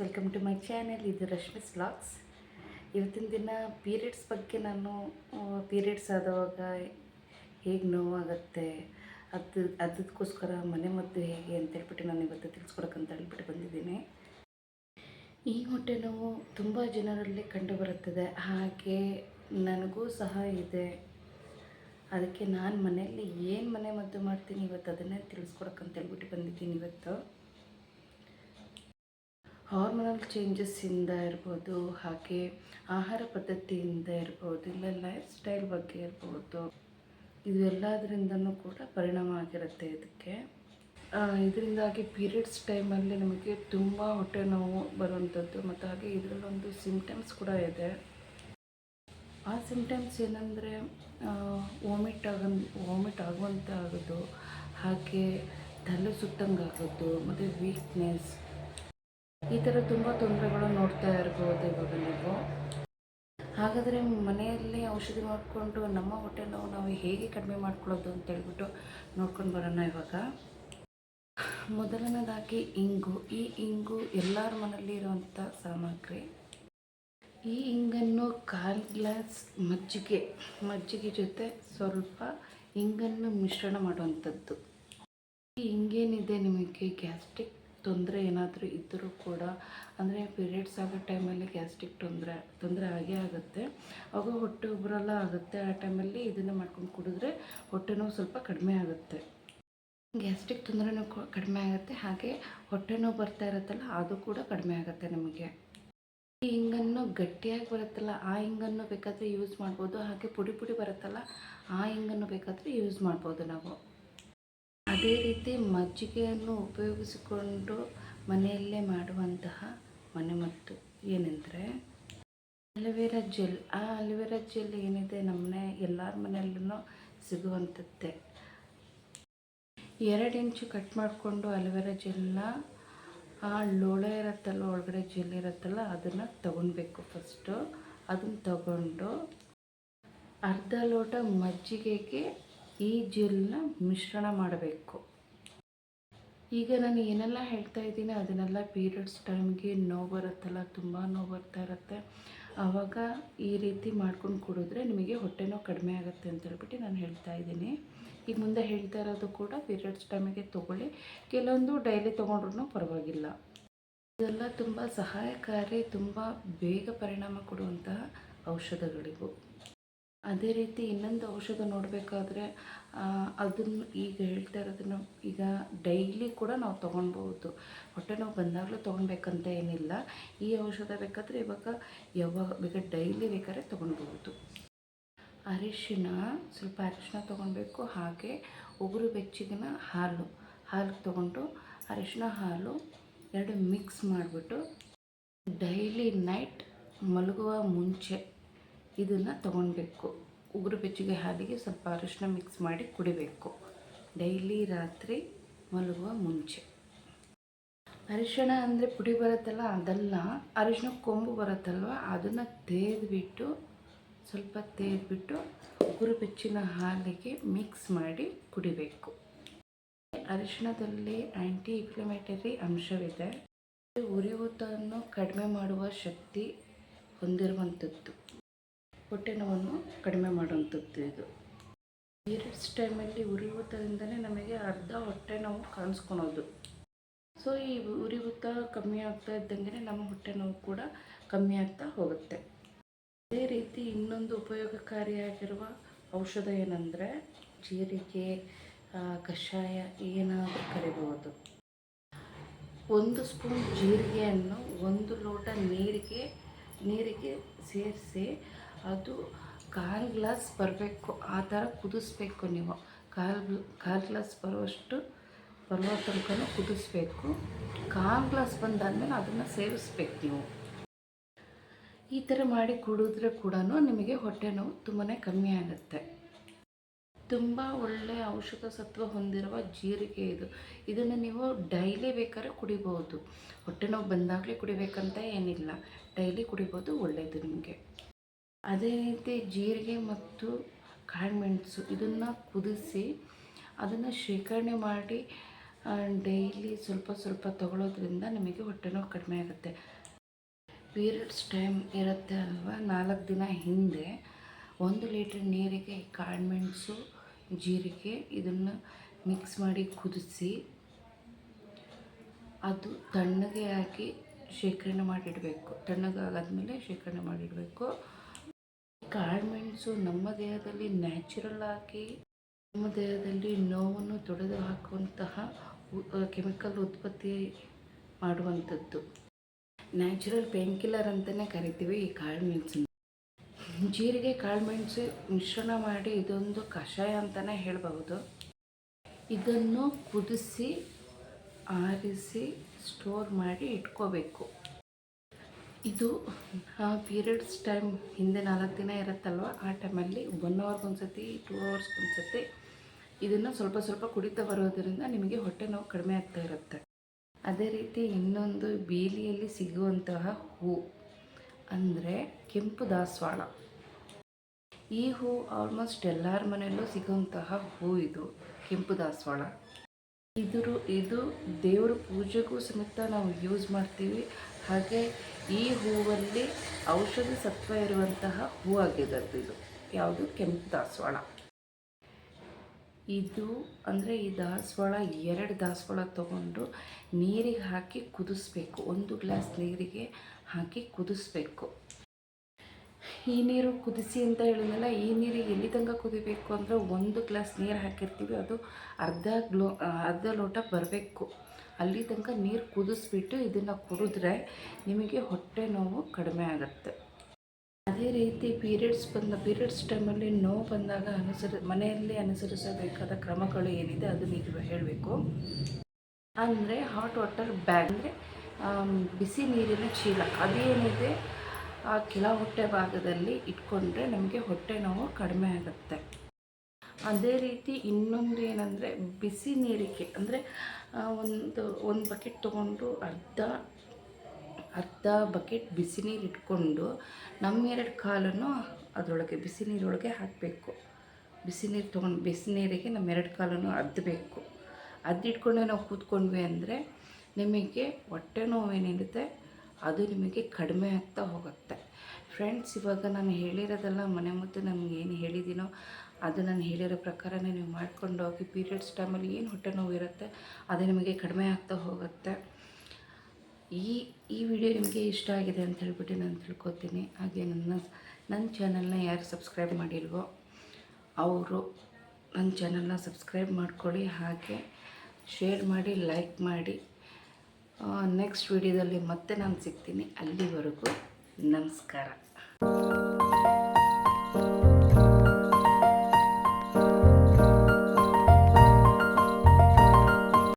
Welcome to my channel. ಇದು Rashmi's vlogs. ಇವತ್ತಿನ ದಿನ ಪೀರಿಯಡ್ಸ್ ಬಗ್ಗೆ ನಾನು ಪೀರಿಯಡ್ಸ್ ಆದವಾಗ ಹೇಗೆ ನೋವಾಗುತ್ತೆ ಅದಕ್ಕೋಸ್ಕರ ಮನೆಮದ್ದು ಹೇಗೆ ಅಂತೇಳ್ಬಿಟ್ಟು ನಾನು ಇವತ್ತು ತಿಳಿಸ್ಕೊಡೋಕ್ಕಂತ ಹೇಳ್ಬಿಟ್ಟು ಬಂದಿದ್ದೀನಿ. ಈ ಹೊಟ್ಟೆ ನೋವು ತುಂಬ ಜನರಲ್ಲಿ ಕಂಡುಬರುತ್ತದೆ, ಹಾಗೆ ನನಗೂ ಸಹ ಇದೆ. ಅದಕ್ಕೆ ನಾನು ಮನೆಯಲ್ಲಿ ಏನು ಮನೆಮದ್ದು ಮಾಡ್ತೀನಿ ಇವತ್ತು ಅದನ್ನೇ ತಿಳಿಸ್ಕೊಡೋಕ್ಕಂತ ಹೇಳ್ಬಿಟ್ಟು ಬಂದಿದ್ದೀನಿ. ಇವತ್ತು ಹಾರ್ಮೋನಲ್ ಚೇಂಜಸ್ಸಿಂದ ಇರ್ಬೋದು, ಹಾಗೆ ಆಹಾರ ಪದ್ಧತಿಯಿಂದ ಇರ್ಬೋದು, ಇಲ್ಲ ಲೈಫ್ ಸ್ಟೈಲ್ ಬಗ್ಗೆ ಇರ್ಬೋದು, ಇದೆಲ್ಲದರಿಂದನೂ ಕೂಡ ಪರಿಣಾಮ ಆಗಿರುತ್ತೆ ಇದಕ್ಕೆ. ಇದರಿಂದಾಗಿ ಪೀರಿಯಡ್ಸ್ ಟೈಮಲ್ಲಿ ನಮಗೆ ತುಂಬ ಹೊಟ್ಟೆ ನೋವು ಬರುವಂಥದ್ದು, ಮತ್ತು ಹಾಗೆ ಇದರಲ್ಲೊಂದು ಸಿಂಪ್ಟಮ್ಸ್ ಕೂಡ ಇದೆ. ಆ ಸಿಂಪ್ಟಮ್ಸ್ ಏನಂದರೆ ವಾಮಿಟ್ ಆಗುವಂತೆ ಆಗೋದು, ಹಾಗೆ ತಲೆ ಸುತ್ತಂಗೆ ಆಗೋದು, ಮತ್ತು ವೀಕ್ನೆಸ್, ಈ ಥರ ತುಂಬ ತೊಂದರೆಗಳು ನೋಡ್ತಾ ಇರ್ಬೋದು ಇವಾಗ ನೀವು. ಹಾಗಾದರೆ ಮನೆಯಲ್ಲಿ ಔಷಧಿ ಮಾಡಿಕೊಂಡು ನಮ್ಮ ಹೊಟ್ಟೆ ನೋವು ನಾವು ಹೇಗೆ ಕಡಿಮೆ ಮಾಡ್ಕೊಳ್ಳೋದು ಅಂತೇಳ್ಬಿಟ್ಟು ನೋಡ್ಕೊಂಡು ಬರೋಣ ಇವಾಗ. ಮೊದಲನೇದಾಗಿ ಇಂಗು. ಈ ಇಂಗು ಎಲ್ಲರ ಮನೆಯಲ್ಲಿ ಇರುವಂಥ ಸಾಮಗ್ರಿ. ಈ ಇಂಗನ್ನು 1/4 ಗ್ಲಾಸ್ ಮಜ್ಜಿಗೆ ಜೊತೆ ಸ್ವಲ್ಪ ಇಂಗನ್ನು ಮಿಶ್ರಣ ಮಾಡುವಂಥದ್ದು. ಈ ಇಂಗೇನಿದೆ, ನಿಮಗೆ ಗ್ಯಾಸ್ಟ್ರಿಕ್ ತೊಂದರೆ ಏನಾದರೂ ಇದ್ದರೂ ಕೂಡ, ಅಂದರೆ ಪೀರಿಯಡ್ಸ್ ಆಗೋ ಟೈಮಲ್ಲಿ ಗ್ಯಾಸ್ಟ್ರಿಕ್ ತೊಂದರೆ ಆಗೇ ಆಗುತ್ತೆ. ಆವಾಗ ಹೊಟ್ಟೆ ಉಬ್ಬರೆಲ್ಲ ಆಗುತ್ತೆ. ಆ ಟೈಮಲ್ಲಿ ಇದನ್ನು ಮಾಡ್ಕೊಂಡು ಕುಡಿದ್ರೆ ಹೊಟ್ಟೆ ನೋವು ಸ್ವಲ್ಪ ಕಡಿಮೆ ಆಗುತ್ತೆ. ಗ್ಯಾಸ್ಟ್ರಿಕ್ ತೊಂದರೆನೂ ಕಡಿಮೆ ಆಗುತ್ತೆ, ಹಾಗೆ ಹೊಟ್ಟೆ ನೋವು ಬರ್ತಾ ಇರುತ್ತಲ್ಲ ಅದು ಕೂಡ ಕಡಿಮೆ ಆಗುತ್ತೆ ನಮಗೆ. ಈ ಇಂಗನ್ನು ಗಟ್ಟಿಯಾಗಿ ಬರುತ್ತಲ್ಲ ಆ ಇಂಗನ್ನು ಬೇಕಾದರೆ ಯೂಸ್ ಮಾಡ್ಬೋದು, ಹಾಗೆ ಪುಡಿ ಬರುತ್ತಲ್ಲ ಆ ಇಂಗನ್ನು ಬೇಕಾದರೆ ಯೂಸ್ ಮಾಡ್ಬೋದು ನಾವು. ಅದೇ ರೀತಿ ಮಜ್ಜಿಗೆಯನ್ನು ಉಪಯೋಗಿಸಿಕೊಂಡು ಮನೆಯಲ್ಲೇ ಮಾಡುವಂತಹ ಮನೆಮದ್ದು ಏನೆಂದರೆ ಅಲೋವೆರಾ ಜೆಲ್. ಆ ಅಲೋವೆರಾ ಜೆಲ್ ಏನಿದೆ ನಮ್ಮನೆ ಎಲ್ಲರ ಮನೆಯಲ್ಲೂ ಸಿಗುವಂಥದ್ದೇ. 2 ಇಂಚು ಕಟ್ ಮಾಡಿಕೊಂಡು ಅಲೋವೆರಾ ಜೆಲ್ನ ಆ ಲೋಳೆ ಇರುತ್ತಲ್ಲ, ಒಳಗಡೆ ಜೆಲ್ ಇರುತ್ತಲ್ಲ ಅದನ್ನು ತಗೊಳ್ಬೇಕು. ಫಸ್ಟು ಅದನ್ನು ತಗೊಂಡು ಅರ್ಧ ಲೋಟ ಮಜ್ಜಿಗೆಗೆ ಈ ಜೆಲ್ನ ಮಿಶ್ರಣ ಮಾಡಬೇಕು. ಈಗ ನಾನು ಏನೆಲ್ಲ ಹೇಳ್ತಾ ಇದ್ದೀನಿ ಅದನ್ನೆಲ್ಲ ಪೀರಿಯಡ್ಸ್ ಟೈಮ್ಗೆ ನೋವು ಬರುತ್ತಲ್ಲ, ತುಂಬ ನೋವು ಬರ್ತಾ ಇರುತ್ತೆ, ಆವಾಗ ಈ ರೀತಿ ಮಾಡ್ಕೊಂಡು ಕುಡಿದ್ರೆ ನಿಮಗೆ ಹೊಟ್ಟೆ ನೋವು ಕಡಿಮೆ ಆಗುತ್ತೆ ಅಂತ ಹೇಳ್ಬಿಟ್ಟು ನಾನು ಹೇಳ್ತಾ ಇದ್ದೀನಿ. ಈಗ ಮುಂದೆ ಹೇಳ್ತಾ ಇರೋದು ಕೂಡ ಪೀರಿಯಡ್ಸ್ ಟೈಮಿಗೆ ತೊಗೊಳ್ಳಿ, ಕೆಲವೊಂದು ಡೈಲಿ ತೊಗೊಂಡ್ರೂ ಪರವಾಗಿಲ್ಲ. ಇದೆಲ್ಲ ತುಂಬ ಸಹಾಯಕಾರಿ, ತುಂಬ ಬೇಗ ಪರಿಣಾಮ ಕೊಡುವಂತಹ ಔಷಧಗಳಿವು. ಅದೇ ರೀತಿ ಇನ್ನೊಂದು ಔಷಧ ನೋಡಬೇಕಾದ್ರೆ ಅದನ್ನು ಈಗ ಹೇಳ್ತಾ ಇರೋದನ್ನು ಈಗ ಡೈಲಿ ಕೂಡ ನಾವು ತೊಗೊಳ್ಬೋದು. ಹೊಟ್ಟೆ ನೋವು ಬಂದಾಗಲೂ ತೊಗೊಳ್ಬೇಕಂತ ಏನಿಲ್ಲ. ಈ ಔಷಧ ಬೇಕಾದರೆ ಯಾವಾಗ ಬೇಕಾದ್ರೆ ಡೈಲಿ ಬೇಕಾದ್ರೆ ತೊಗೊಳ್ಬೋದು. ಸ್ವಲ್ಪ ಅರಿಶಿನ ತೊಗೊಳ್ಬೇಕು, ಹಾಗೆ ಉಗುರು ಬೆಚ್ಚಗಿನ ಹಾಲು ತೊಗೊಂಡು ಅರಿಶಿನ ಹಾಲು 2 ಮಿಕ್ಸ್ ಮಾಡಿಬಿಟ್ಟು ಡೈಲಿ ನೈಟ್ ಮಲಗುವ ಮುಂಚೆ ಇದನ್ನು ತೊಗೊಳ್ಬೇಕು. ಉಗುರು ಬೆಚ್ಚಗೆ ಹಾಲಿಗೆ ಸ್ವಲ್ಪ ಅರಿಶಿನ ಮಿಕ್ಸ್ ಮಾಡಿ ಕುಡಿಬೇಕು ಡೈಲಿ ರಾತ್ರಿ ಮಲಗುವ ಮುಂಚೆ. ಅರಿಶಿಣ ಅಂದರೆ ಪುಡಿ ಬರುತ್ತಲ್ಲ ಅದಲ್ಲ, ಅರಿಶಿಣ ಕೊಂಬು ಬರುತ್ತಲ್ವ ಅದನ್ನು ಸ್ವಲ್ಪ ತೇದ್ಬಿಟ್ಟು ಉಗುರು ಬೆಚ್ಚಿನ ಹಾಲಿಗೆ ಮಿಕ್ಸ್ ಮಾಡಿ ಕುಡಿಬೇಕು. ಅರಿಶಿಣದಲ್ಲಿ ಆ್ಯಂಟಿ ಇನ್ಫ್ಲಮೇಟರಿ ಅಂಶವಿದೆ. ಉರಿಯೂತವನ್ನು ಕಡಿಮೆ ಮಾಡುವ ಶಕ್ತಿ ಹೊಂದಿರುವಂಥದ್ದು, ಹೊಟ್ಟೆ ನೋವನ್ನು ಕಡಿಮೆ ಮಾಡುವಂಥದ್ದು ಇದು. ಪೀರಿಯಡ್ಸ್ ಟೈಮಲ್ಲಿ ಉರಿಯೂತದಿಂದಲೇ ನಮಗೆ ಅರ್ಧ ಹೊಟ್ಟೆ ನೋವು ಕಾಣಿಸ್ಕೊಳೋದು. ಸೊ ಈ ಉರಿಯೂತ ಕಮ್ಮಿ ಆಗ್ತಾ ಇದ್ದಂಗೆ ನಮ್ಮ ಹೊಟ್ಟೆ ನೋವು ಕೂಡ ಕಮ್ಮಿ ಆಗ್ತಾ ಹೋಗುತ್ತೆ. ಅದೇ ರೀತಿ ಇನ್ನೊಂದು ಉಪಯೋಗಕಾರಿಯಾಗಿರುವ ಔಷಧ ಏನಂದರೆ ಜೀರಿಗೆ ಕಷಾಯ ಏನಾದರೂ ಕರಿಬೋದು. 1 ಸ್ಪೂನ್ ಜೀರಿಗೆಯನ್ನು 1 ಲೋಟ ನೀರಿಗೆ ಸೇರಿಸಿ ಅದು 1/4 ಗ್ಲಾಸ್ ಬರಬೇಕು, ಆ ಥರ ಕುದಿಸ್ಬೇಕು. ನೀವು 1/4 ಗ್ಲಾಸ್ ಬರುವ ತನಕ ಕುದಿಸ್ಬೇಕು. 1/4 ಗ್ಲಾಸ್ ಬಂದಾದಮೇಲೆ ಅದನ್ನು ಸೇವಿಸ್ಬೇಕು ನೀವು. ಈ ಥರ ಮಾಡಿ ಕುಡಿದ್ರೆ ಕೂಡ ನಿಮಗೆ ಹೊಟ್ಟೆ ನೋವು ತುಂಬಾ ಕಮ್ಮಿ ಆಗುತ್ತೆ. ತುಂಬ ಒಳ್ಳೆಯ ಔಷಧ ಸತ್ವ ಹೊಂದಿರುವ ಜೀರಿಗೆ ಇದನ್ನು ನೀವು ಡೈಲಿ ಬೇಕಾದ್ರೆ ಕುಡಿಬೋದು. ಹೊಟ್ಟೆ ನೋವು ಬಂದಾಗಲೇ ಕುಡಿಬೇಕಂತ ಏನಿಲ್ಲ, ಡೈಲಿ ಕುಡಿಬೋದು, ಒಳ್ಳೆಯದು ನಿಮಗೆ. ಅದೇ ರೀತಿ ಜೀರಿಗೆ ಮತ್ತು ಕಾಳುಮೆಣಸು ಇದನ್ನು ಕುದಿಸಿ ಅದನ್ನು ಶೇಖರಣೆ ಮಾಡಿ ಡೈಲಿ ಸ್ವಲ್ಪ ಸ್ವಲ್ಪ ತಗೊಳ್ಳೋದ್ರಿಂದ ನಿಮಗೆ ಹೊಟ್ಟೆ ನೋವು ಕಡಿಮೆ ಆಗುತ್ತೆ. ಪೀರಿಯಡ್ಸ್ ಟೈಮ್ ಇರುತ್ತೆ ಅಲ್ವಾ, 4 ದಿನ ಹಿಂದೆ 1 ಲೀಟ್ರ್ ನೀರಿಗೆ ಕಾಳುಮೆಣಸು, ಜೀರಿಗೆ ಇದನ್ನು ಮಿಕ್ಸ್ ಮಾಡಿ ಕುದಿಸಿ ಅದು ತಣ್ಣಗೆ ಹಾಕಿ ಶೇಖರಣೆ ಮಾಡಿಡಬೇಕು. ತಣ್ಣಗಾಗಾದ್ಮೇಲೆ ಶೇಖರಣೆ ಮಾಡಿಡಬೇಕು. ಕಾಳುಮೆಣಸು ನಮ್ಮ ದೇಹದಲ್ಲಿ ನ್ಯಾಚುರಲ್ ಆಗಿ ನಮ್ಮ ದೇಹದಲ್ಲಿ ನೋವನ್ನು ತೊಡೆದು ಹಾಕುವಂತಹ ಕೆಮಿಕಲ್ ಉತ್ಪತ್ತಿ ಮಾಡುವಂಥದ್ದು. ನ್ಯಾಚುರಲ್ ಪೇನ್ ಕಿಲ್ಲರ್ ಅಂತಲೇ ಕರಿತೀವಿ ಈ ಕಾಳುಮೆಣಸನ್ನು. ಜೀರಿಗೆ ಕಾಳುಮೆಣಸು ಮಿಶ್ರಣ ಮಾಡಿ ಇದೊಂದು ಕಷಾಯ ಅಂತಲೇ ಹೇಳಬಹುದು. ಇದನ್ನು ಕುದಿಸಿ ಆರಿಸಿ ಸ್ಟೋರ್ ಮಾಡಿ ಇಟ್ಕೋಬೇಕು. ಇದು ಪೀರಿಯಡ್ಸ್ ಟೈಮ್ ಹಿಂದೆ 4 ದಿನ ಇರುತ್ತಲ್ವ, ಆ ಟೈಮಲ್ಲಿ 1 ಅವರ್ಗೊಂದ್ಸತಿ 2 ಅವರ್ಸ್ಗೊಂದ್ಸತಿ ಇದನ್ನು ಸ್ವಲ್ಪ ಸ್ವಲ್ಪ ಕುಡಿತಾ ಬರೋದರಿಂದ ನಿಮಗೆ ಹೊಟ್ಟೆ ನೋವು ಕಡಿಮೆ ಆಗ್ತಾ ಇರುತ್ತೆ. ಅದೇ ರೀತಿ ಇನ್ನೊಂದು ಬೇಲಿಯಲ್ಲಿ ಸಿಗುವಂತಹ ಹೂ ಅಂದರೆ ಕೆಂಪು ದಾಸವಾಳ. ಈ ಹೂ ಆಲ್ಮೋಸ್ಟ್ ಎಲ್ಲರ ಮನೆಯಲ್ಲೂ ಸಿಗುವಂತಹ ಹೂ ಇದು ಕೆಂಪು ದಾಸವಾಳ. ಇದು ದೇವರ ಪೂಜೆಗೂ ಸಮೇತ ನಾವು ಯೂಸ್ ಮಾಡ್ತೀವಿ. ಹಾಗೆ ಈ ಹೂವಲ್ಲಿ ಔಷಧಿ ಸತ್ವ ಇರುವಂತಹ ಹೂ ಆಗಿದೆ ಇದು. ಯಾವುದು? ಕೆಂಪು ದಾಸವಾಳ. ಇದು ಅಂದರೆ ಈ ದಾಸವಾಳ 2 ದಾಸವಾಳ ತೊಗೊಂಡು ನೀರಿಗೆ ಹಾಕಿ ಕುದಿಸ್ಬೇಕು. 1 ಗ್ಲಾಸ್ ನೀರಿಗೆ ಹಾಕಿ ಕುದಿಸ್ಬೇಕು. ಈ ನೀರು ಕುದಿಸಿ ಅಂತ ಹೇಳಿದ್ನಲ್ಲ, ಈ ನೀರಿಗೆ ಎಲ್ಲಿ ತನಕ ಕುದಿಬೇಕು ಅಂದರೆ 1 ಗ್ಲಾಸ್ ನೀರು ಹಾಕಿರ್ತೀವಿ, ಅದು ಅರ್ಧ ಲೋಟ ಬರಬೇಕು. ಅಲ್ಲಿ ತನಕ ನೀರು ಕುದಿಸ್ಬಿಟ್ಟು ಇದನ್ನು ಕುಡಿದ್ರೆ ನಿಮಗೆ ಹೊಟ್ಟೆ ನೋವು ಕಡಿಮೆ ಆಗುತ್ತೆ. ಅದೇ ರೀತಿ ಪೀರಿಯಡ್ಸ್ ಟೈಮಲ್ಲಿ ನೋವು ಬಂದಾಗ ಮನೆಯಲ್ಲಿ ಅನುಸರಿಸಬೇಕಾದ ಕ್ರಮಗಳು ಏನಿದೆ ಅದು ನೀವು ಹೇಳಬೇಕು. ಅಂದರೆ ಹಾಟ್ ವಾಟರ್ ಬ್ಯಾಗ್ ಅಂದರೆ ಬಿಸಿ ನೀರಿನ ಚೀಲ ಅದೇನಿದೆ ಆ ಕೆಳ ಹೊಟ್ಟೆ ಭಾಗದಲ್ಲಿ ಇಟ್ಕೊಂಡ್ರೆ ನಮಗೆ ಹೊಟ್ಟೆ ನೋವು ಕಡಿಮೆ ಆಗುತ್ತೆ. ಅದೇ ರೀತಿ ಇನ್ನೊಂದು ಏನಂದರೆ ಬಿಸಿ ನೀರಿಗೆ ಅಂದರೆ ಒಂದು ಬಕೆಟ್ ತೊಗೊಂಡು ಅರ್ಧ ಬಕೆಟ್ ಬಿಸಿ ನೀರು ಇಟ್ಕೊಂಡು ನಮ್ಮ 2 ಕಾಲನ್ನು ಅದರೊಳಗೆ ಬಿಸಿ ನೀರೊಳಗೆ ಹಾಕಬೇಕು. ಬಿಸಿ ನೀರು ತೊಗೊಂಡು ಬಿಸಿ ನೀರಿಗೆ ನಮ್ಮ 2 ಕಾಲನ್ನು ಅದ್ದಬೇಕು. ಅದ್ದಿಟ್ಕೊಂಡೆ ನಾವು ಕೂತ್ಕೊಂಡ್ವಿ ಅಂದರೆ ನಿಮಗೆ ಹೊಟ್ಟೆ ನೋವೇನಿರುತ್ತೆ ಅದು ನಿಮಗೆ ಕಡಿಮೆ ಆಗ್ತಾ ಹೋಗುತ್ತೆ. ಫ್ರೆಂಡ್ಸ್, ಇವಾಗ ನಾನು ಹೇಳಿರೋದೆಲ್ಲ ಮನೆ ಮದ್ದು ನಮ್ಗೆ ಏನು ಹೇಳಿದ್ದೀನೋ ಅದು ನಾನು ಹೇಳಿರೋ ಪ್ರಕಾರನೇ ನೀವು ಮಾಡ್ಕೊಂಡು ಹೋಗಿ. ಪೀರಿಯಡ್ಸ್ ಟೈಮಲ್ಲಿ ಏನು ಹೊಟ್ಟೆ ನೋವು ಇರುತ್ತೆ ಅದು ನಿಮಗೆ ಕಡಿಮೆ ಆಗ್ತಾ ಹೋಗುತ್ತೆ. ಈ ವಿಡಿಯೋ ನಿಮಗೆ ಇಷ್ಟ ಆಗಿದೆ ಅಂತ ಹೇಳ್ಬಿಟ್ಟು ನಾನು ತಿಳ್ಕೊತೀನಿ. ಹಾಗೆ ನನ್ನ ಚಾನಲ್ನ ಯಾರು ಸಬ್ಸ್ಕ್ರೈಬ್ ಮಾಡಿಲ್ವೋ ಅವರು ನನ್ನ ಚಾನಲ್ನ ಸಬ್ಸ್ಕ್ರೈಬ್ ಮಾಡ್ಕೊಳ್ಳಿ. ಹಾಗೆ ಶೇರ್ ಮಾಡಿ, ಲೈಕ್ ಮಾಡಿ. ನೆಕ್ಸ್ಟ್ ವಿಡಿಯೋದಲ್ಲಿ ಮತ್ತೆ ನಾನು ಸಿಗ್ತೀನಿ. ಅಲ್ಲಿವರೆಗೂ ನಮಸ್ಕಾರ.